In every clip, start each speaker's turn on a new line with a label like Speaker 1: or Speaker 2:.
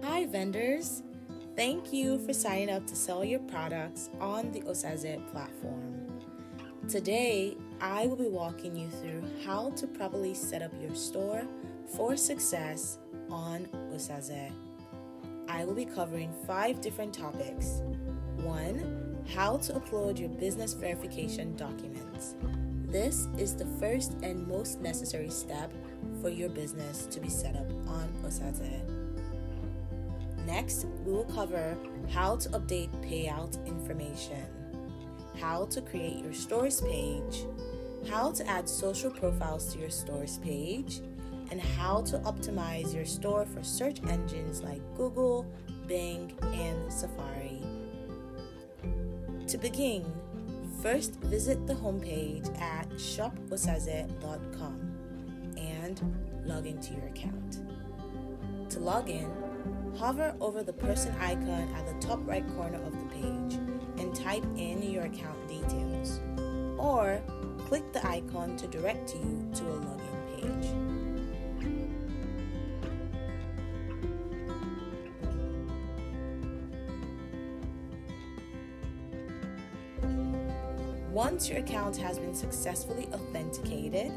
Speaker 1: Hi vendors! Thank you for signing up to sell your products on the Osaze platform. Today, I will be walking you through how to properly set up your store for success on Osaze. I will be covering 5 different topics. 1. How to upload your business verification documents. This is the first and most necessary step for your business to be set up on Osaze. Next, we will cover how to update payout information, how to create your stores page, how to add social profiles to your stores page, and how to optimize your store for search engines like Google, Bing, and Safari. To begin, first visit the homepage at shoposaze.com and log into your account. To log in, hover over the person icon at the top right corner of the page and type in your account details, or click the icon to direct you to a login page. Once your account has been successfully authenticated,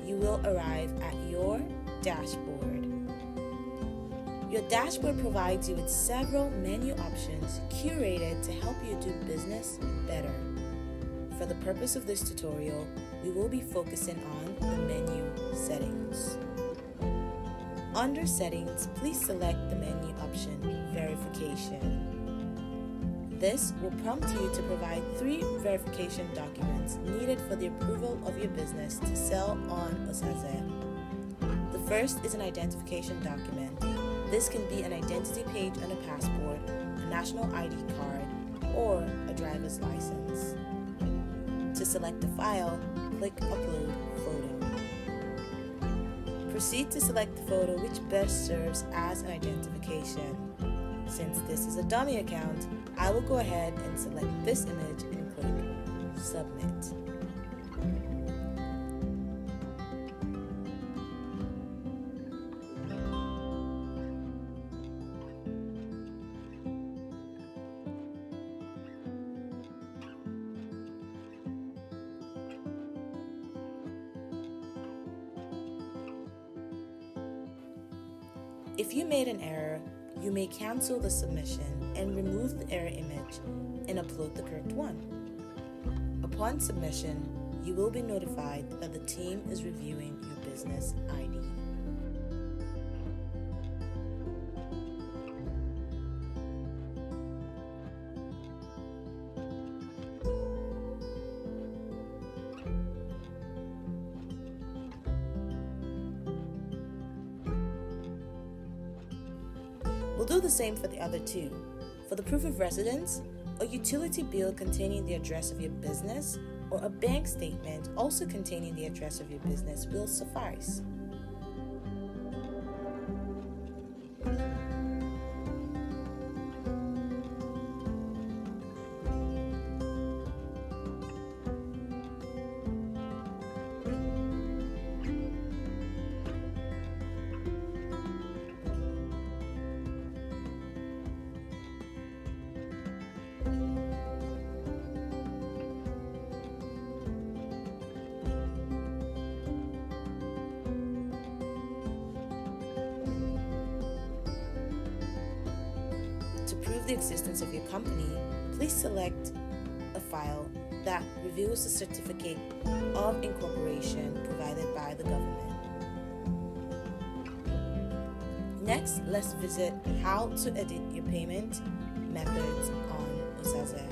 Speaker 1: you will arrive at your dashboard. Your dashboard provides you with several menu options curated to help you do business better. For the purpose of this tutorial, we will be focusing on the menu settings. Under settings, please select the menu option Verification. This will prompt you to provide 3 verification documents needed for the approval of your business to sell on Osaze. The first is an identification document. This can be an identity page on a passport, a national ID card, or a driver's license. To select a file, click Upload Photo. Proceed to select the photo which best serves as an identification. Since this is a dummy account, I will go ahead and select this image and click Submit. If you made an error, you may cancel the submission and remove the error image and upload the correct one. Upon submission, you will be notified that the team is reviewing your business ID. We'll do the same for the other 2. For the proof of residence, a utility bill containing the address of your business or a bank statement also containing the address of your business will suffice. To prove the existence of your company, please select a file that reveals the certificate of incorporation provided by the government. Next, let's visit how to edit your payment methods on Osaze.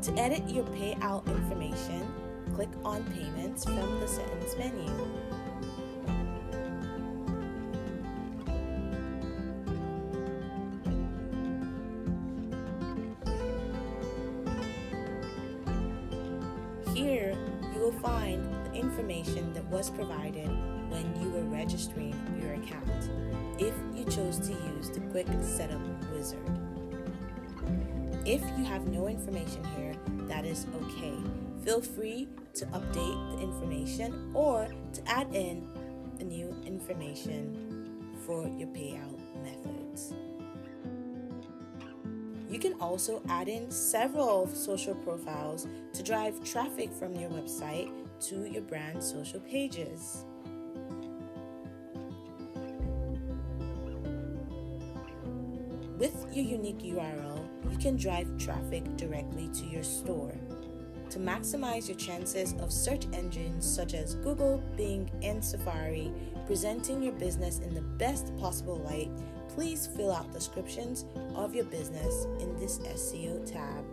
Speaker 1: To edit your payout information, click on Payments from the Settings menu. Here, you will find the information that was provided when you were registering your account, if you chose to use the Quick Setup Wizard. If you have no information here, that is okay. Feel free to update the information or to add in a new information for your payout methods. You can also add in several social profiles to drive traffic from your website to your brand social pages. With your unique URL, you can drive traffic directly to your store. To maximize your chances of search engines such as Google, Bing, and Safari presenting your business in the best possible light, please fill out descriptions of your business in this SEO tab.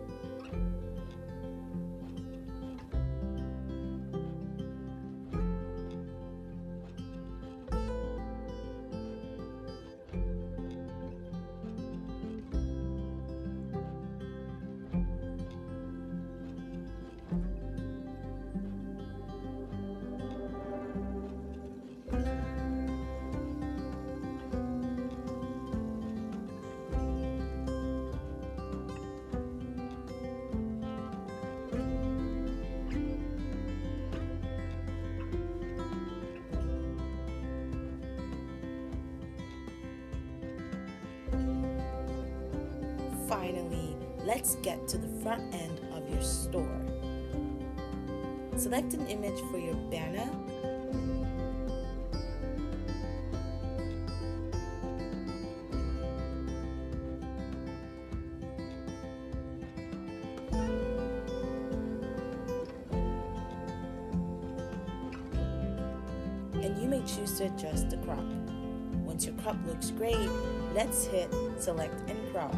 Speaker 1: Finally, let's get to the front end of your store. Select an image for your banner. And you may choose to adjust the crop. Once your crop looks great, let's hit Select and Crop.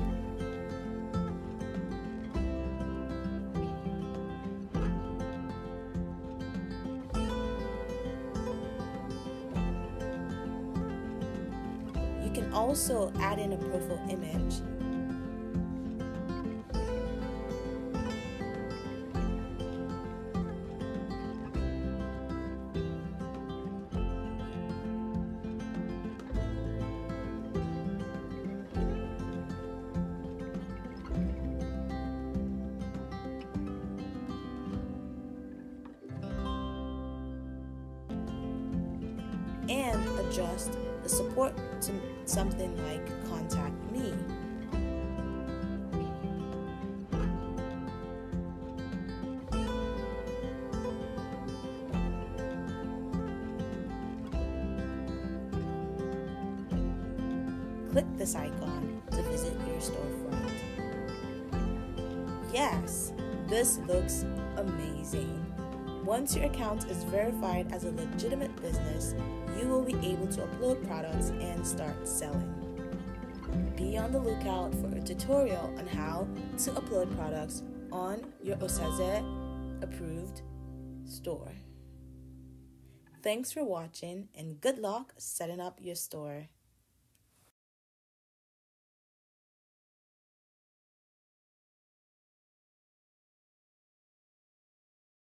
Speaker 1: You can also add in a profile image. And adjust the support to something like Contact Me. Click this icon to visit your storefront. Yes, this looks amazing. Once your account is verified as a legitimate business, you will be able to upload products and start selling. Be on the lookout for a tutorial on how to upload products on your Osaze approved store. Thanks for watching and good luck setting up your store.